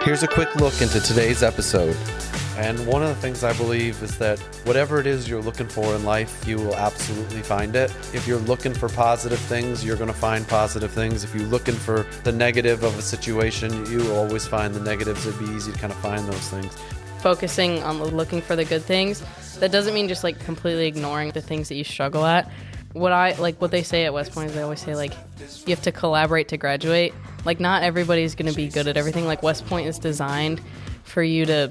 Here's a quick look into today's episode. And one of the things I believe is that whatever it is you're looking for in life, you will absolutely find it. If you're looking for positive things, you're going to find positive things. If you're looking for the negative of a situation, you will always find the negatives. It'd be easy to kind of find those things. Focusing on looking for the good things, that doesn't mean just like completely ignoring the things that you struggle at. What they say at West Point is they always say like you have to collaborate to graduate. Like not everybody's going to be good at everything. Like West Point is designed for you to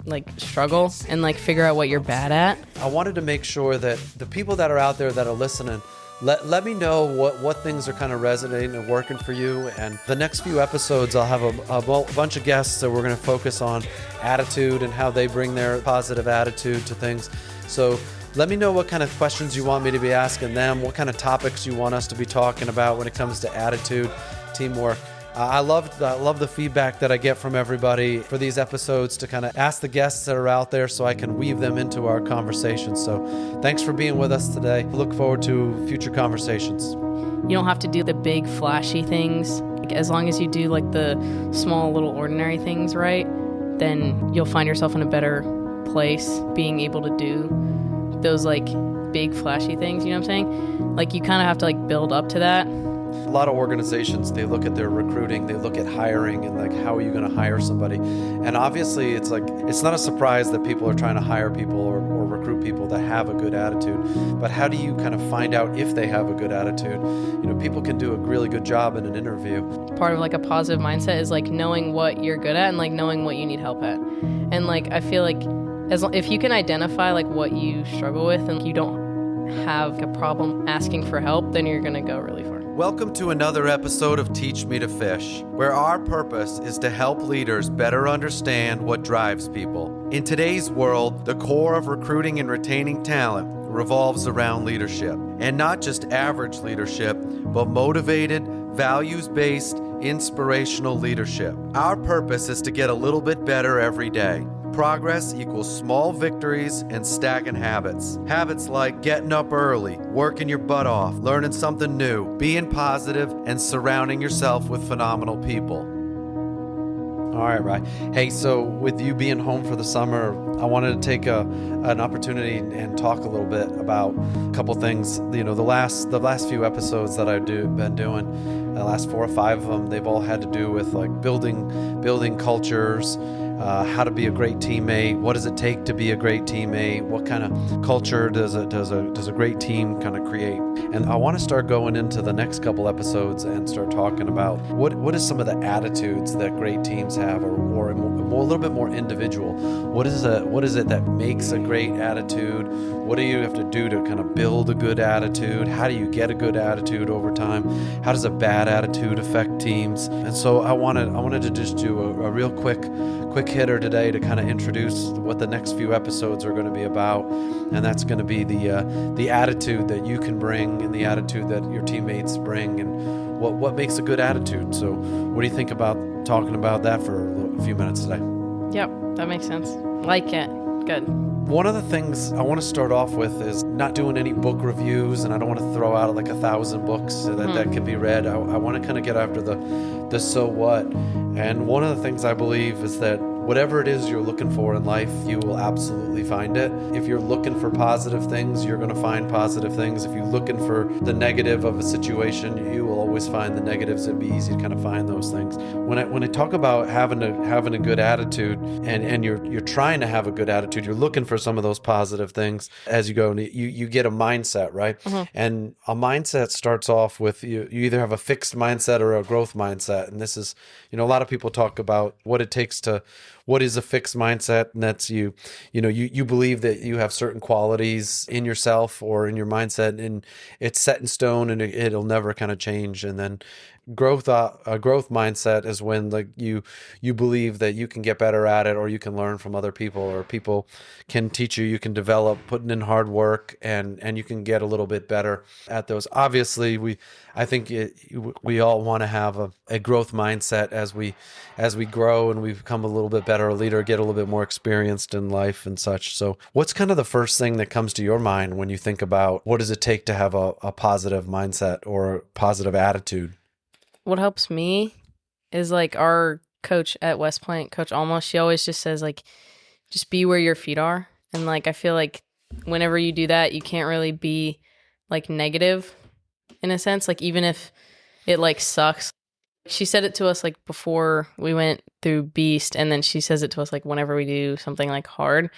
like struggle and like figure out what you're bad at. I wanted to make sure that the people that are out there that are listening, let me know what things are kind of resonating and working for you. And the next few episodes, I'll have a bunch of guests that we're going to focus on attitude and how they bring their positive attitude to things. So let me know what kind of questions you want me to be asking them, what kind of topics you want us to be talking about when it comes to attitude, teamwork. I love the feedback that I get from everybody for these episodes to kind of ask the guests that are out there so I can weave them into our conversation. So thanks for being with us today. Look forward to future conversations. You don't have to do the big flashy things. Like, as long as you do like the small little ordinary things right, then you'll find yourself in a better place being able to do those like big flashy things, you know what I'm saying? Like you kind of have to like build up to that. A lot of organizations, they look at their recruiting, they look at hiring and like, how are you going to hire somebody? And obviously it's like, it's not a surprise that people are trying to hire people or recruit people that have a good attitude. But how do you kind of find out if they have a good attitude? You know, people can do a really good job in an interview. Part of like a positive mindset is like knowing what you're good at and like knowing what you need help at. And like, I feel like if you can identify like what you struggle with and you don't have a problem asking for help, then you're going to go really far. Welcome to another episode of Teach Me to Fish, where our purpose is to help leaders better understand what drives people. In today's world, the core of recruiting and retaining talent revolves around leadership, and not just average leadership, but motivated, values-based, inspirational leadership. Our purpose is to get a little bit better every day. Progress equals small victories and stacking habits. Habits like getting up early, working your butt off, learning something new, being positive, and surrounding yourself with phenomenal people. All right. Hey, so with you being home for the summer, I wanted to take an opportunity and talk a little bit about a couple things. You know, the last few episodes that I've been doing, the last 4 or 5 of them, they've all had to do with like building cultures. How to be a great teammate. What does it take to be a great teammate? What kind of culture does a great team kind of create? And I want to start going into the next couple episodes and start talking about what is some of the attitudes that great teams have, or a little bit more individual. What is it that makes a great attitude? What do you have to do to kind of build a good attitude? How do you get a good attitude over time? How does a bad attitude affect teams? And so I wanted to just do a real quick hitter today to kind of introduce what the next few episodes are going to be about, and that's going to be the attitude that you can bring and the attitude that your teammates bring, and what makes a good attitude. So what do you think about talking about that for a few minutes today? Yep, that makes sense. Like it. Good. One of the things I want to start off with is not doing any book reviews, and I don't want to throw out like 1,000 books that can be read. I want to kind of get after the so what. And one of the things I believe is that whatever it is you're looking for in life, you will absolutely find it. If you're looking for positive things, you're going to find positive things. If you're looking for the negative of a situation, you will always find the negatives. It'd be easy to kind of find those things. When I talk about having a good attitude, and you're trying to have a good attitude, you're looking for some of those positive things as you go, and you get a mindset, right? Mm-hmm. And a mindset starts off with you either have a fixed mindset or a growth mindset. And this is, a lot of people talk about what it takes to, what is a fixed mindset? And that's you believe that you have certain qualities in yourself or in your mindset, and it's set in stone, and it'll never kind of change. And then a growth mindset is when like you believe that you can get better at it, or you can learn from other people, or people can teach you. You can develop putting in hard work, and you can get a little bit better at those. Obviously, I think we all want to have a growth mindset as we grow and we become a little bit better a leader, get a little bit more experienced in life and such. So what's kind of the first thing that comes to your mind when you think about what does it take to have a positive mindset or a positive attitude? What helps me is like our coach at West Point, Coach Alma, she always just says like, just be where your feet are. And like, I feel like whenever you do that, you can't really be like negative in a sense. Like even if it like sucks, she said it to us like before we went through Beast, and then she says it to us like whenever we do something like hard.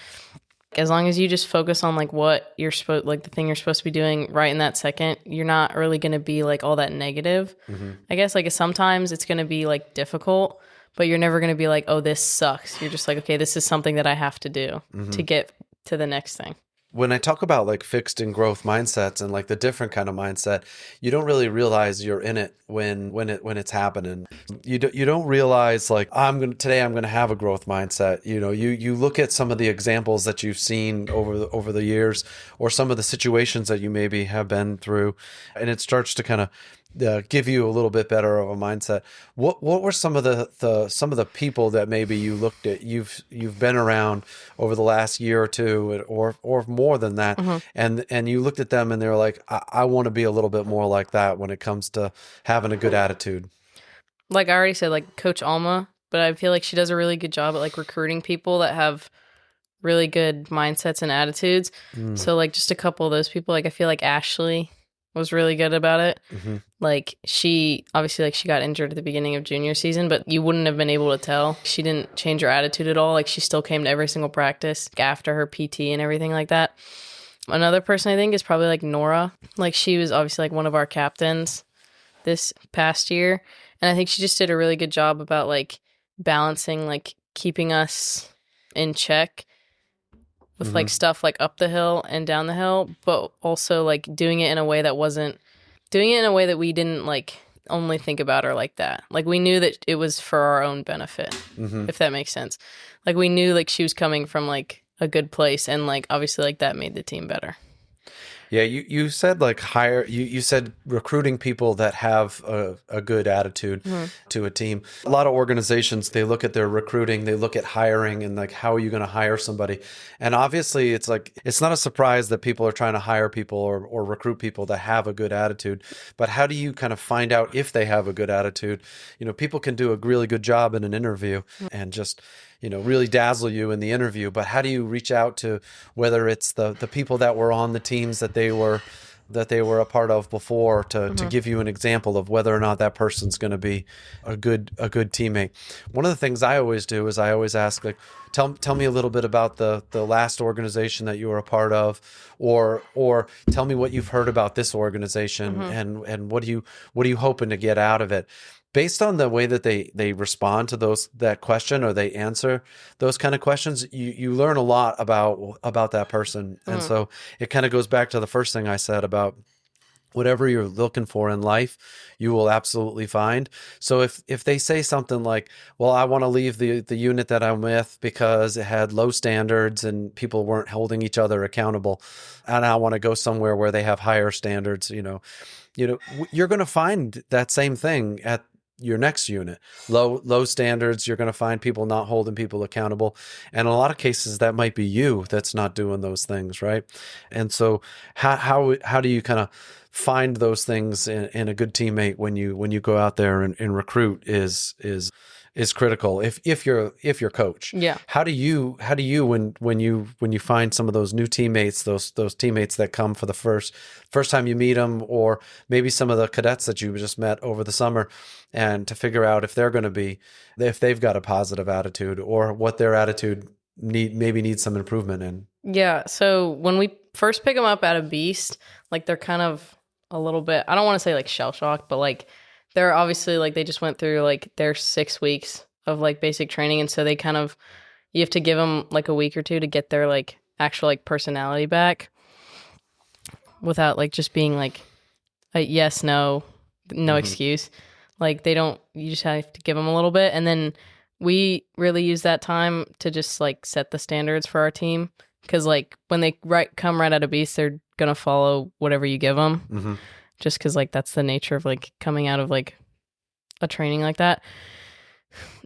As long as you just focus on like what you're supposed, like the thing you're supposed to be doing right in that second, you're not really going to be like all that negative. I guess like sometimes it's going to be like difficult, but you're never going to be like, oh, this sucks. You're just like, okay, this is something that I have to do to get to the next thing. When I talk about like fixed and growth mindsets and like the different kind of mindset, you don't really realize you're in it when it's happening. You don't realize like today I'm gonna have a growth mindset. You know, you look at some of the examples that you've seen over the years, or some of the situations that you maybe have been through, and it starts to kind of give you a little bit better of a mindset. What were some of the people that maybe you looked at, you've been around over the last year or two, or more than that, and you looked at them and they were like, I want to be a little bit more like that when it comes to having a good attitude? Like I already said, like Coach Alma, but I feel like she does a really good job at like recruiting people that have really good mindsets and attitudes. So like just a couple of those people, like I feel like Ashley was really good about it. Like she obviously like she got injured at the beginning of junior season, but you wouldn't have been able to tell. She didn't change her attitude at all. Like she still came to every single practice after her PT and everything like that. Another person I think is probably like Nora. Like she was obviously like one of our captains this past year, and I think she just did a really good job about like balancing, like keeping us in check with like stuff like up the hill and down the hill, but also like doing it in a way that we didn't like only think about her like that. Like we knew that it was for our own benefit, if that makes sense. Like we knew like she was coming from like a good place, and like obviously like that made the team better. Yeah, you said like you said recruiting people that have a good attitude to a team. A lot of organizations, they look at their recruiting, they look at hiring, and like, how are you going to hire somebody? And obviously it's like, it's not a surprise that people are trying to hire people or recruit people that have a good attitude. But how do you kind of find out if they have a good attitude? You know, people can do a really good job in an interview and just, you know, really dazzle you in the interview. But how do you reach out to, whether it's the people that were on the teams that they were a part of before, to give you an example of whether or not that person's going to be a good teammate? One of the things I always do is I always ask, like, tell me a little bit about the last organization that you were a part of, or tell me what you've heard about this organization, and what are you hoping to get out of it? Based on the way that they respond to that question, or they answer those kind of questions, you learn a lot about that person. And so it kind of goes back to the first thing I said about whatever you're looking for in life, you will absolutely find. So if they say something like, well, I want to leave the unit that I'm with because it had low standards and people weren't holding each other accountable, and I want to go somewhere where they have higher standards, you know, you're going to find that same thing at your next unit. Low standards, you're going to find people not holding people accountable. And in a lot of cases, that might be you that's not doing those things, right? And so how do you kind of find those things in a good teammate when you go out there and recruit is critical if you're coach. Yeah. How do you when you find some of those new teammates, those teammates that come for the first time you meet them, or maybe some of the cadets that you just met over the summer, and to figure out if they've got a positive attitude, or what their attitude needs some improvement in? Yeah. So when we first pick them up out of Beast, like they're kind of a little bit, I don't want to say like shell shocked, but like they're obviously like, they just went through like their 6 weeks of like basic training. And so they kind of, you have to give them like a week or two to get their like actual like personality back, without like just being like a yes, no excuse. Like you just have to give them a little bit. And then we really use that time to just like set the standards for our team. Cause like when they come right out of Beast, they're going to follow whatever you give them. Just because like that's the nature of like coming out of like a training like that.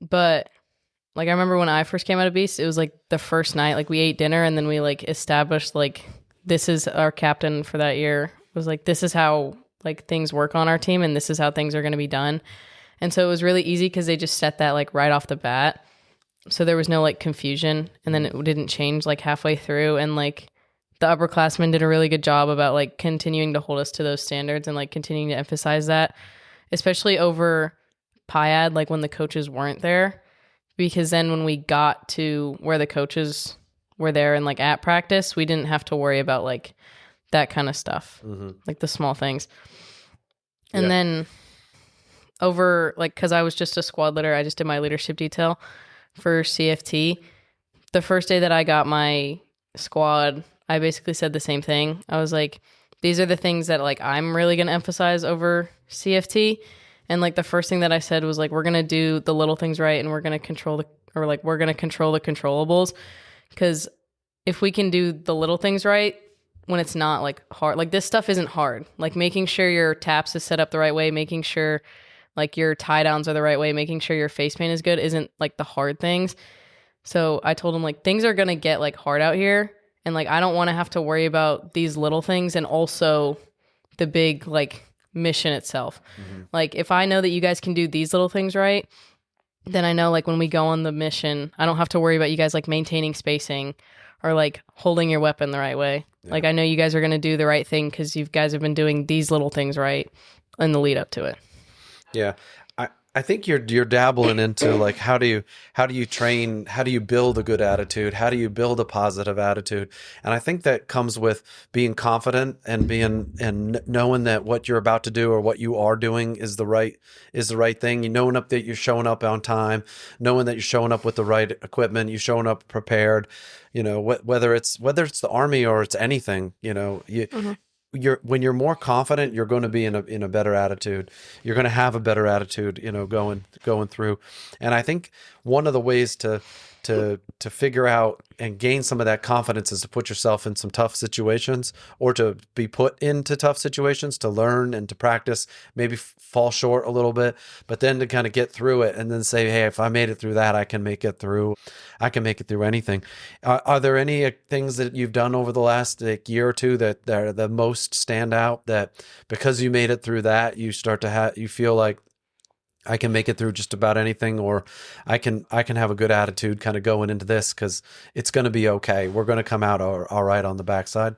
But like I remember when I first came out of Beast, it was like the first night, like we ate dinner, and then we like established like, this is our captain for that year. It was like, this is how like things work on our team, and this is how things are going to be done. And so it was really easy because they just set that like right off the bat. So there was no like confusion, and then it didn't change like halfway through. And like the upperclassmen did a really good job about like continuing to hold us to those standards and like continuing to emphasize that, especially over PIAD, like when the coaches weren't there. Because then when we got to where the coaches were there and like at practice, we didn't have to worry about like that kind of stuff, like the small things. And then over like, because I was just a squad leader, I just did my leadership detail for CFT. The first day that I got my squad, I basically said the same thing. I was like, these are the things that like I'm really going to emphasize over CFT. And like the first thing that I said was like, we're going to do the little things right, and we're going to control the controllables. Because if we can do the little things right, when it's not like hard, like this stuff isn't hard. Like making sure your taps is set up the right way, making sure like your tie downs are the right way, making sure your face paint is good isn't like the hard things. So I told him like things are going to get like hard out here. And like, I don't want to have to worry about these little things and also the big like mission itself. Like if I know that you guys can do these little things right, then I know like when we go on the mission, I don't have to worry about you guys like maintaining spacing or like holding your weapon the right way. Like I know you guys are going to do the right thing because you guys have been doing these little things right in the lead up to it. Yeah. I think you're dabbling into like how do you train, how do you build a good attitude, how do you build a positive attitude, and I think that comes with being confident and knowing that what you're about to do or what you are doing is the right thing. You knowing up that you're showing up on time, knowing that you're showing up with the right equipment, you're showing up prepared. You know, whether it's the Army or it's anything. You know, when you're more confident, you're going to be in a better attitude. You're going to have a better attitude, you know, going through. And I think one of the ways to figure out and gain some of that confidence is to put yourself in some tough situations, or to be put into tough situations, to learn and to practice, maybe fall short a little bit, but then to kind of get through it and then say, hey, if I made it through that, I can make it through anything. Are there any things that you've done over the last year or two that are the most stand out, that because you made it through that, you start to you feel like, I can make it through just about anything, or I can have a good attitude kind of going into this because it's going to be okay. We're going to come out all right on the backside.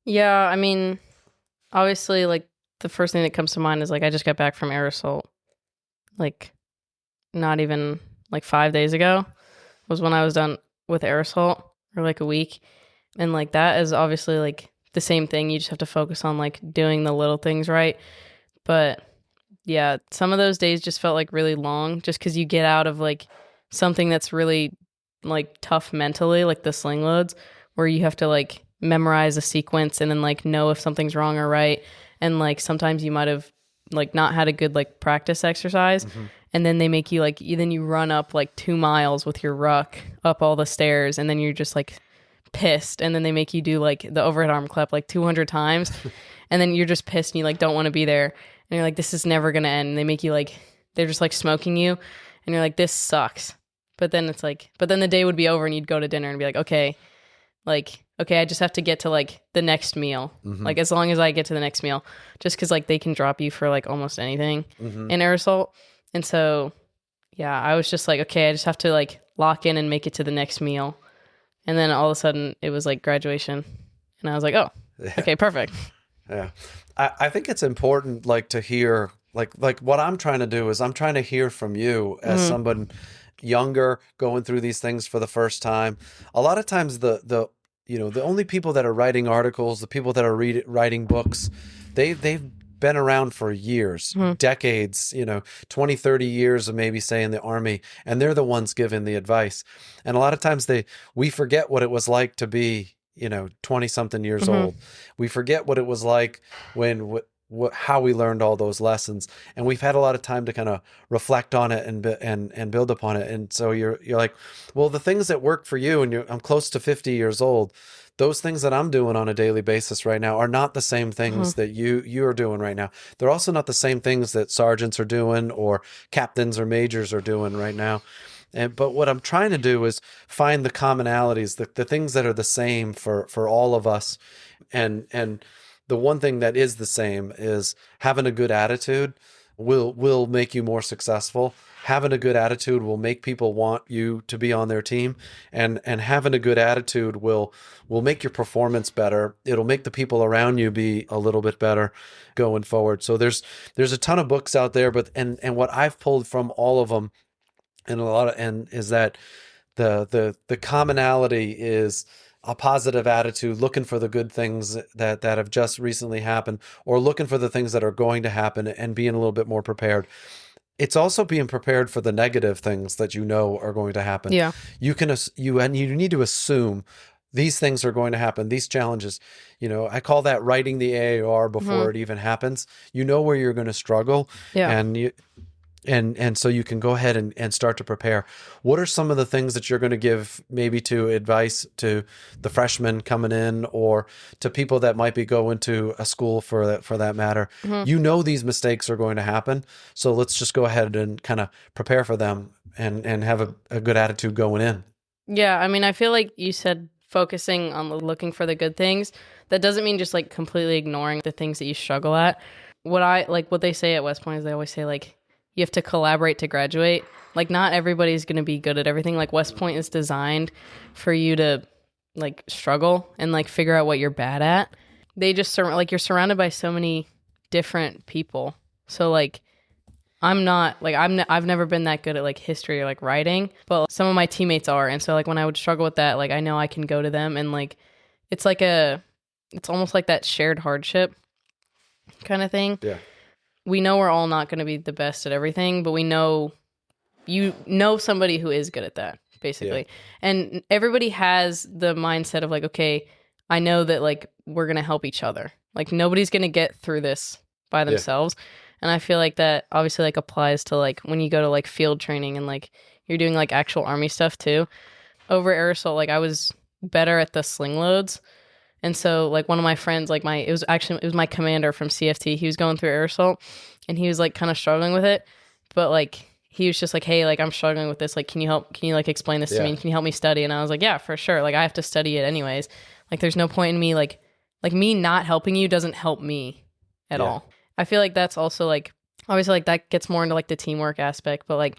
Yeah, I mean, obviously, like the first thing that comes to mind is like I just got back from air assault, like not even like 5 days ago was when I was done with air assault, or like a week, and like that is obviously like the same thing. You just have to focus on like doing the little things right, but. Yeah, some of those days just felt like really long just because you get out of like something that's really like tough mentally, like the sling loads, where you have to like memorize a sequence and then like know if something's wrong or right. And like sometimes you might have like not had a good like practice exercise, and then they make you like, then you run up like 2 miles with your ruck up all the stairs, and then you're just like pissed, and then they make you do like the overhead arm clap like 200 times, and then you're just pissed and you like don't want to be there. And you're like, this is never going to end. And they make you like, they're just like smoking you. And you're like, this sucks. But then it's like, but then the day would be over and you'd go to dinner and be like, okay, I just have to get to like the next meal. Like as long as I get to the next meal, just because like they can drop you for like almost anything in air assault. And so, yeah, I was just like, okay, I just have to like lock in and make it to the next meal. And then all of a sudden it was like graduation. And I was like, oh, okay, perfect. Yeah. I think it's important, like, to hear, like what I'm trying to do is I'm trying to hear from you as someone younger going through these things for the first time. A lot of times the only people that are writing articles, the people that are writing books, they've been around for years, decades, 20, 30 years of maybe say in the Army, and they're the ones giving the advice. And a lot of times we forget what it was like to be 20 something years old. We forget what it was like when how we learned all those lessons, and we've had a lot of time to kind of reflect on it and build upon it. And so you're like, well, the things that work for you, and I'm close to 50 years old, those things that I'm doing on a daily basis right now are not the same things that you are doing right now. They're also not the same things that sergeants are doing or captains or majors are doing right now. But what I'm trying to do is find the commonalities, the things that are the same for all of us. And the one thing that is the same is having a good attitude. will make you more successful. Having a good attitude will make people want you to be on their team, and having a good attitude will make your performance better. It'll make the people around you be a little bit better going forward. So there's a ton of books out there, but and what I've pulled from all of them, and is that the commonality is a positive attitude, looking for the good things that have just recently happened, or looking for the things that are going to happen, and being a little bit more prepared. It's also being prepared for the negative things that you know are going to happen. Yeah. You need to assume these things are going to happen, these challenges. I call that writing the AAR before it even happens. You know where you're going to struggle. Yeah. And so you can go ahead and start to prepare. What are some of the things that you're going to give maybe to advice to the freshmen coming in, or to people that might be going to a school for that matter? These mistakes are going to happen. So let's just go ahead and kind of prepare for them and have a good attitude going in. Yeah. I mean, I feel like you said focusing on looking for the good things. That doesn't mean just like completely ignoring the things that you struggle at. What they say at West Point is they always say like, you have to collaborate to graduate. Like, not everybody's going to be good at everything. Like, West Point is designed for you to like struggle and like figure out what you're bad at. They just you're surrounded by so many different people. So like, I've never been that good at like history or like writing, but some of my teammates are. And so like when I would struggle with that, like I know I can go to them, and like it's almost like that shared hardship kind of thing. Yeah. We know we're all not going to be the best at everything, but we know you know somebody who is good at that, basically. Yeah. And everybody has the mindset of like, okay, I know that like we're going to help each other. Like nobody's going to get through this by themselves. Yeah. And I feel like that obviously like applies to like when you go to like field training and like you're doing like actual Army stuff too. Over air assault, like I was better at the sling loads. And so like one of my friends, like it was my commander from CFT. He was going through air assault and he was like kind of struggling with it. But like he was just like, hey, like I'm struggling with this. Like, can you like explain this to me? Can you help me study? And I was like, yeah, for sure. Like I have to study it anyways. Like there's no point in me like me not helping you doesn't help me at all. I feel like that's also like, obviously like that gets more into like the teamwork aspect, but like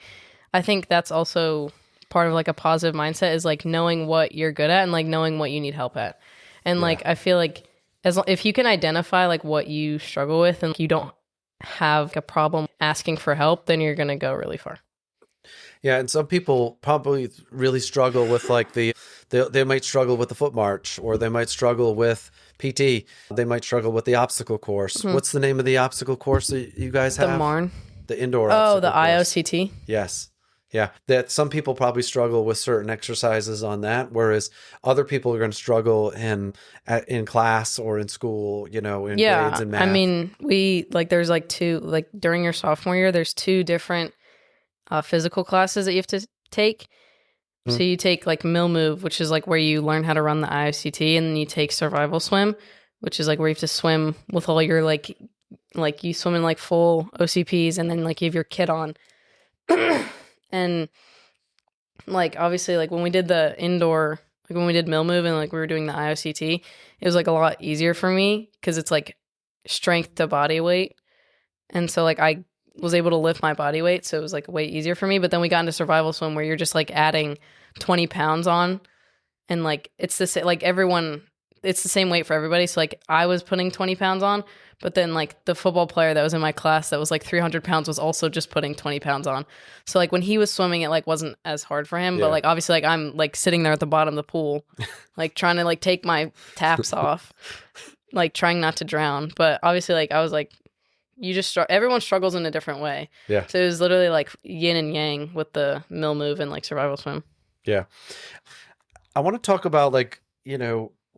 I think that's also part of like a positive mindset is like knowing what you're good at and like knowing what you need help at. And like I feel like if you can identify like what you struggle with and you don't have a problem asking for help, then you're going to go really far. Yeah, and some people probably really struggle with like they might struggle with the foot march, or they might struggle with PT. They might struggle with the obstacle course. Mm-hmm. What's the name of the obstacle course that you guys have? The Marn. The indoor obstacle course. IOCT? Yes. Yeah, that some people probably struggle with certain exercises on that, whereas other people are going to struggle in class or in school, in grades and math. I mean, there's like two, like during your sophomore year, there's two different physical classes that you have to take. Mm-hmm. So you take like mill move, which is like where you learn how to run the IOCT, and then you take survival swim, which is like where you have to swim with all your like you swim in like full OCPs, and then like you have your kit on. And like obviously like when we did the indoor, like when we did mill move and like we were doing the IOCT, it was like a lot easier for me because it's like strength to body weight. And so like I was able to lift my body weight, so it was like way easier for me. But then we got into survival swim where you're just like adding 20 pounds on, and like it's the same, like it's the same weight for everybody. So like I was putting 20 pounds on, but then like the football player that was in my class that was like 300 pounds was also just putting 20 pounds on. So like when he was swimming, it like wasn't as hard for him, but like obviously like I'm like sitting there at the bottom of the pool, like trying to like take my taps off, like trying not to drown. But obviously like I was like, everyone struggles in a different way. Yeah. So it was literally like yin and yang with the mill move and like survival swim. Yeah. I want to talk about like,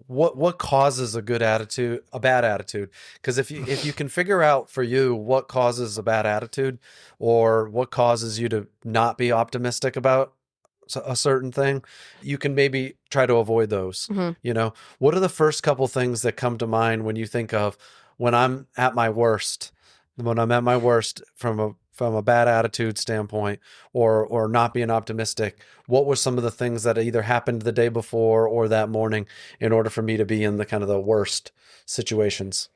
what causes a bad attitude? Because if you can figure out for you what causes a bad attitude, or what causes you to not be optimistic about a certain thing, you can maybe try to avoid those. Mm-hmm. What are the first couple things that come to mind when you think of when I'm at my worst? When I'm at my worst from a bad attitude standpoint, or not being optimistic, what were some of the things that either happened the day before or that morning in order for me to be in the kind of the worst situations?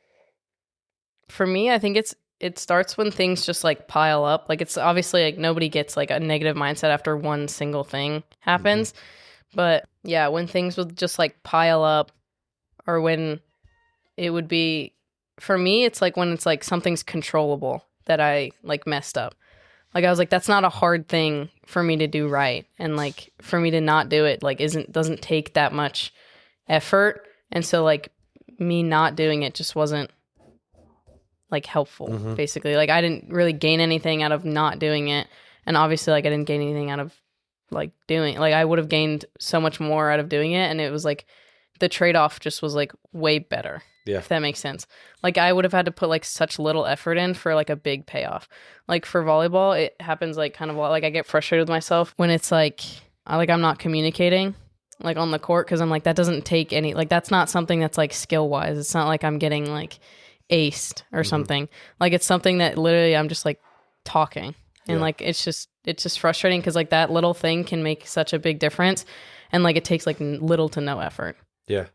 For me, I think it's it starts when things just like pile up. Like it's obviously like nobody gets like a negative mindset after one single thing happens. But yeah, when things would just like pile up, or when it would be, for me, it's like when it's like something's controllable that I like messed up. Like I was like, that's not a hard thing for me to do right. And like for me to not do it, like doesn't take that much effort. And so like me not doing it just wasn't like helpful, basically. Like I didn't really gain anything out of not doing it. And obviously like I didn't gain anything out of like doing, like I would have gained so much more out of doing it. And it was like the trade-off just was like way better. Yeah. If that makes sense. Like I would have had to put like such little effort in for like a big payoff. Like for volleyball, it happens like kind of like I get frustrated with myself when it's like I'm not communicating like on the court, because I'm like, that doesn't take any, like that's not something that's like skill wise. It's not like I'm getting like aced or something. Like it's something that literally I'm just like talking, and like it's just frustrating because like that little thing can make such a big difference, and like it takes like little to no effort. Yeah.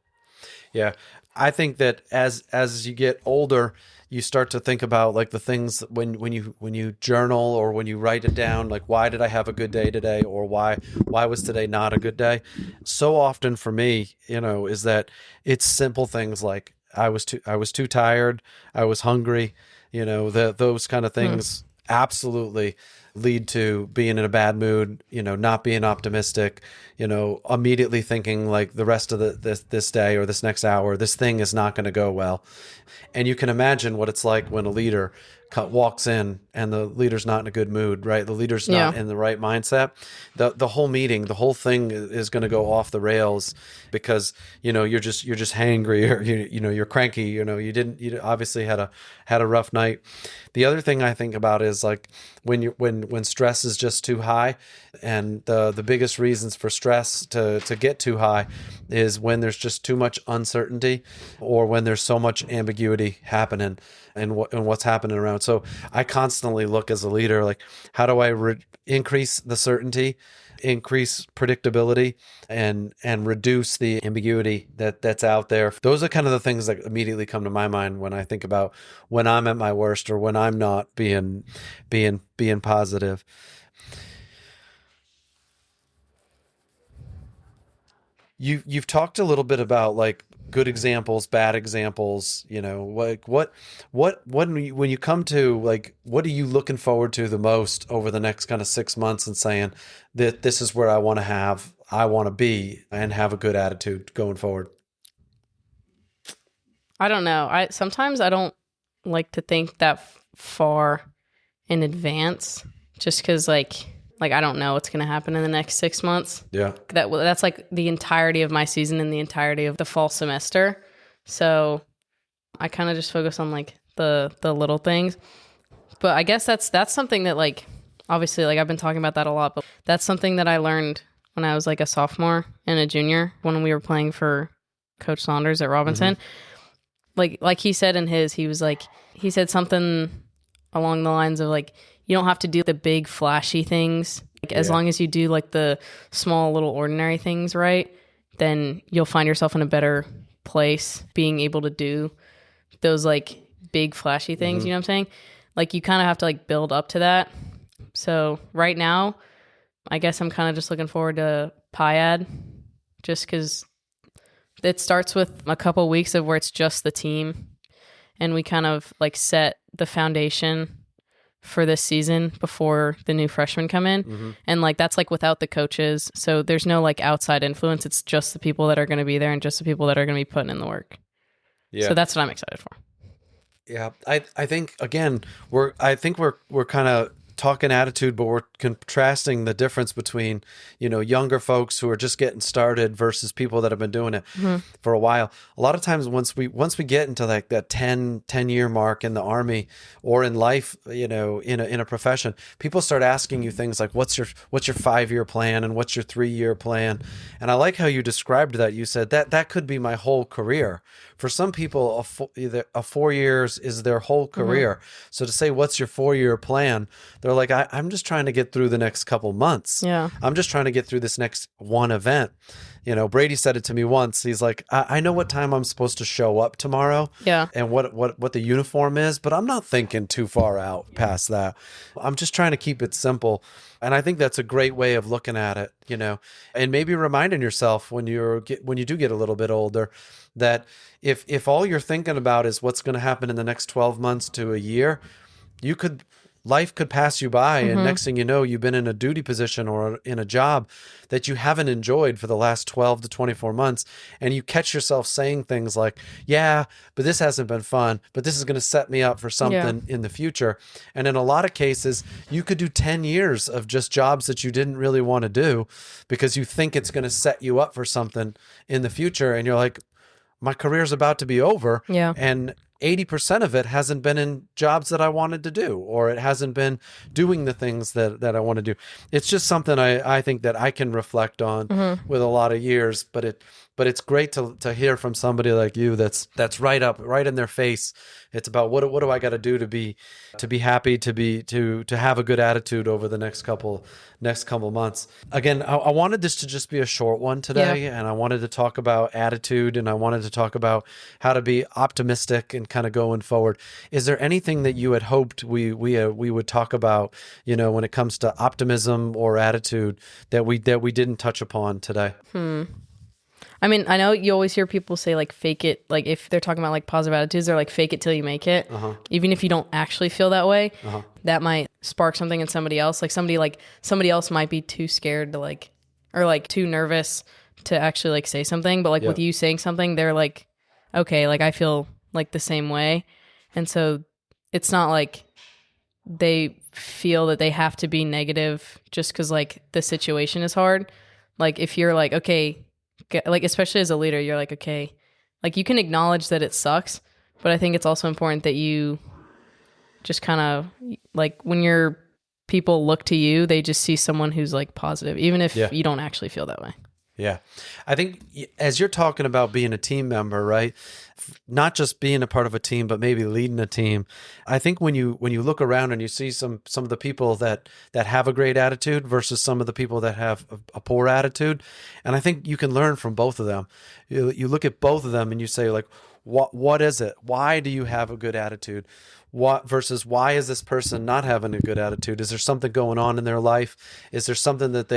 I think that as you get older, you start to think about like the things when you journal or when you write it down, like why did I have a good day today, or why was today not a good day? So often for me, is that it's simple things like I was too tired, I was hungry, those kind of things absolutely lead to being in a bad mood, not being optimistic, immediately thinking like the rest of this day or this next hour, this thing is not going to go well. And you can imagine what it's like when a leader walks in and the leader's not in a good mood, right? The leader's not in the right mindset. The whole meeting, the whole thing is going to go off the rails because, you're just hangry, or you're cranky, you obviously had a rough night. The other thing I think about is like when stress is just too high, and the biggest reasons for stress to get too high is when there's just too much uncertainty, or when there's so much ambiguity happening and what's happening around. So I constantly look as a leader, like how do I increase the certainty, increase predictability, and reduce the ambiguity that's out there. Those are kind of the things that immediately come to my mind when I think about when I'm at my worst or when I'm not being positive. You've talked a little bit about like good examples, bad examples, like what when you come to like, what are you looking forward to the most over the next kind of 6 months and saying that this is where I want to be and have a good attitude going forward? I don't know. Sometimes I don't like to think that far in advance, just because like I don't know what's going to happen in the next 6 months. Yeah. That's like the entirety of my season and the entirety of the fall semester. So I kind of just focus on like the little things. But I guess that's something that like, obviously like I've been talking about that a lot, but that's something that I learned when I was like a sophomore and a junior when we were playing for Coach Saunders at Robinson. Like he said he said something along the lines of like, you don't have to do the big flashy things. Like as long as you do like the small little ordinary things right, then you'll find yourself in a better place being able to do those like big flashy things. You know what I'm saying? Like you kind of have to like build up to that. So right now, I guess I'm kind of just looking forward to PIAD, just because it starts with a couple weeks of where it's just the team, and we kind of like set the foundation for this season before the new freshmen come in. And like that's like without the coaches, so there's no like outside influence. It's just the people that are going to be there and just the people that are going to be putting in the work. So that's what I'm excited for. I think again we're kind of talking attitude, but we're contrasting the difference between younger folks who are just getting started versus people that have been doing it for a while. A lot of times once we get into like that 10 year mark in the Army or in life, in a profession, people start asking you things like what's your 5-year plan and what's your 3-year plan. And I like how you described that. You said that could be my whole career. For some people, a 4 years is their whole career. So to say, what's your 4-year plan? They're They're like, I'm just trying to get through the next couple months. Yeah. I'm just trying to get through this next one event. You know, Brady said it to me once. He's like, I know what time I'm supposed to show up tomorrow. Yeah. And what the uniform is, but I'm not thinking too far out past that. I'm just trying to keep it simple. And I think that's a great way of looking at it, you know, and maybe reminding yourself when you do get a little bit older, that if all you're thinking about is what's going to happen in the next 12 months to a year, life could pass you by. And next thing you know, you've been in a duty position or in a job that you haven't enjoyed for the last 12 to 24 months. And you catch yourself saying things like, yeah, but this hasn't been fun, but this is going to set me up for something in the future. And in a lot of cases, you could do 10 years of just jobs that you didn't really want to do because you think it's going to set you up for something in the future. And you're like, my career's about to be over. Yeah. And 80% of it hasn't been in jobs that I wanted to do, or it hasn't been doing the things that I want to do. It's just something I think that I can reflect on with a lot of years, but it's great to hear from somebody like you that's right in their face. It's about what do I got to do to be happy, to have a good attitude over the next couple months. Again, I wanted this to just be a short one today, and I wanted to talk about attitude, and I wanted to talk about how to be optimistic and kind of going forward. Is there anything that you had hoped we would talk about, you know, when it comes to optimism or attitude that we didn't touch upon today? I mean, I know you always hear people say like fake it, like if they're talking about like positive attitudes, they're like fake it till you make it. Even if you don't actually feel that way, that might spark something in somebody else. Like somebody else might be too scared to like, or like too nervous to actually like say something. But like with you saying something, they're like, okay, like I feel like the same way. And so it's not like they feel that they have to be negative just because like the situation is hard. Like if you're like, okay, like especially as a leader, you're like, okay, like you can acknowledge that it sucks, but I think it's also important that you just kind of like when your people look to you, they just see someone who's like positive, even if you don't actually feel that way. Yeah. I think as you're talking about being a team member, right? Not just being a part of a team, but maybe leading a team. I think when you look around and you see some of the people that have a great attitude versus some of the people that have a poor attitude, and I think you can learn from both of them. You look at both of them and you say like, what is it? Why do you have a good attitude? What versus why is this person not having a good attitude? Is there something going on in their life? Is there something that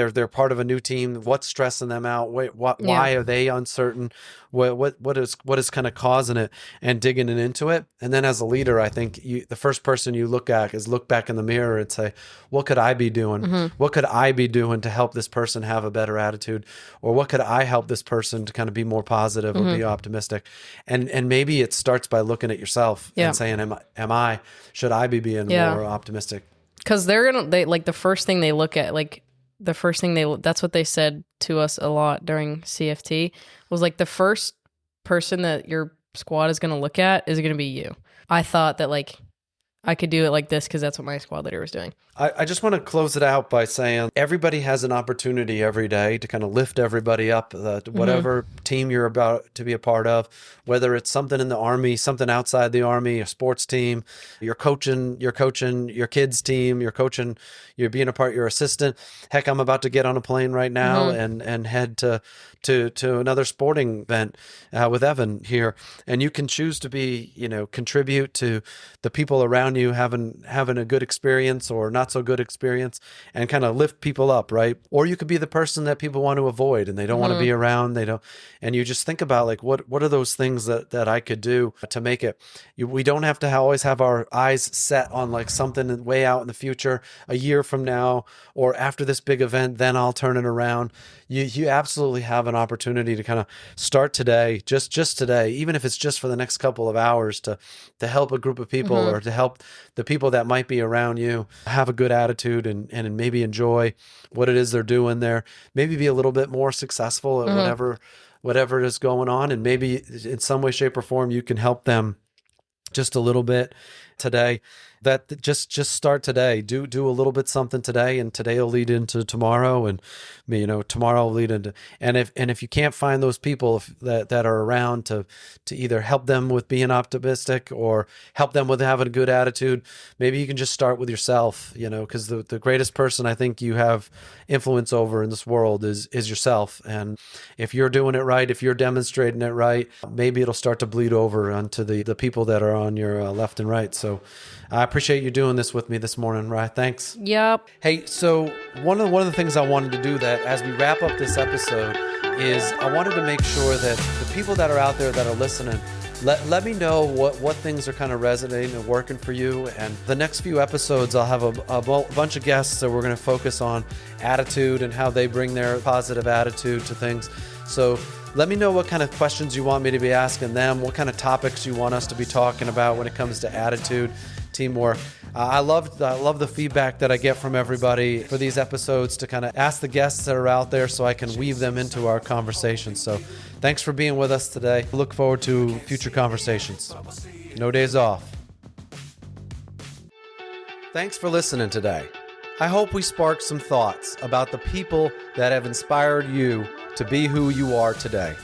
they're part of a new team? What's stressing them out? Why are they uncertain? What is kind of causing it, and digging it into it? And then as a leader, I think the first person you look at is look back in the mirror and say, what could I be doing? What could I be doing to help this person have a better attitude? Or what could I help this person to kind of be more positive or be optimistic? And maybe it starts by looking at yourself and saying, should I be being more optimistic? Because they like the first thing they look at, like the first thing that's what they said to us a lot during CFT was like the first person that your squad is going to look at is going to be you. I thought that like I could do it like this because that's what my squad leader was doing. I just want to close it out by saying everybody has an opportunity every day to kind of lift everybody up, whatever team you're about to be a part of, whether it's something in the Army, something outside the Army, a sports team, you're coaching your kids' team, you're being a part, your assistant. Heck, I'm about to get on a plane right now and head to another sporting event with Evan here. And you can choose to be, contribute to the people around you having a good experience or not so good experience and kind of lift people up, right? Or you could be the person that people want to avoid and they don't want to be around. And you just think about like, what are those things that I could do to make it? We don't have to always have our eyes set on like something way out in the future, a year from now, or after this big event, then I'll turn it around. You absolutely have an opportunity to kind of start today, just today, even if it's just for the next couple of hours to help a group of people or to help the people that might be around you have a good attitude and maybe enjoy what it is they're doing there. Maybe be a little bit more successful at whatever is going on. And maybe in some way, shape, or form, you can help them just a little bit today, that just start today. Do a little bit something today, and today will lead into tomorrow, and tomorrow will lead into, and if you can't find those people that are around to either help them with being optimistic or help them with having a good attitude, maybe you can just start with yourself, because the greatest person I think you have influence over in this world is yourself. And if you're doing it right, if you're demonstrating it right, maybe it'll start to bleed over onto the people that are on your left and right. So I appreciate you doing this with me this morning, Rye. Thanks. Yep. Hey, so one of the things I wanted to do that as we wrap up this episode is I wanted to make sure that the people that are out there that are listening, let me know what things are kind of resonating and working for you. And the next few episodes, I'll have a bunch of guests that we're going to focus on attitude and how they bring their positive attitude to things. So let me know what kind of questions you want me to be asking them, what kind of topics you want us to be talking about when it comes to attitude, teamwork. I love the feedback that I get from everybody for these episodes to kind of ask the guests that are out there so I can weave them into our conversation. So thanks for being with us today. Look forward to future conversations. No days off. Thanks for listening today. I hope we sparked some thoughts about the people that have inspired you to be who you are today.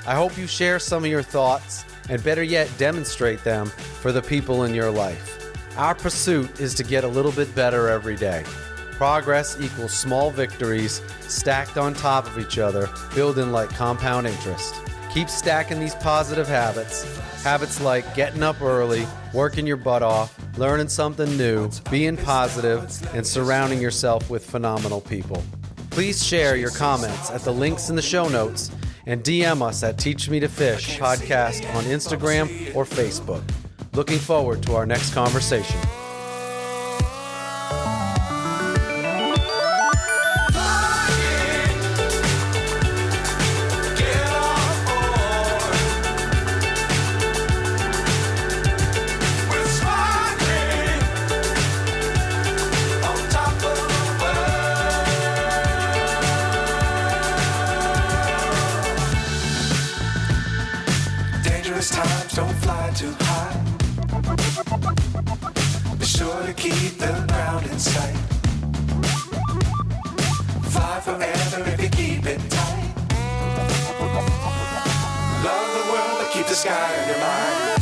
I hope you share some of your thoughts and better yet demonstrate them for the people in your life. Our pursuit is to get a little bit better every day. Progress equals small victories stacked on top of each other, building like compound interest. Keep stacking these positive habits. Habits like getting up early, working your butt off, learning something new, being positive, and surrounding yourself with phenomenal people. Please share your comments at the links in the show notes and DM us at Teach Me to Fish podcast on Instagram or Facebook. Looking forward to our next conversation. Dangerous times, don't fly too high. Be sure to keep the ground in sight. Fly forever if you keep it tight. Love the world, but keep the sky on your mind.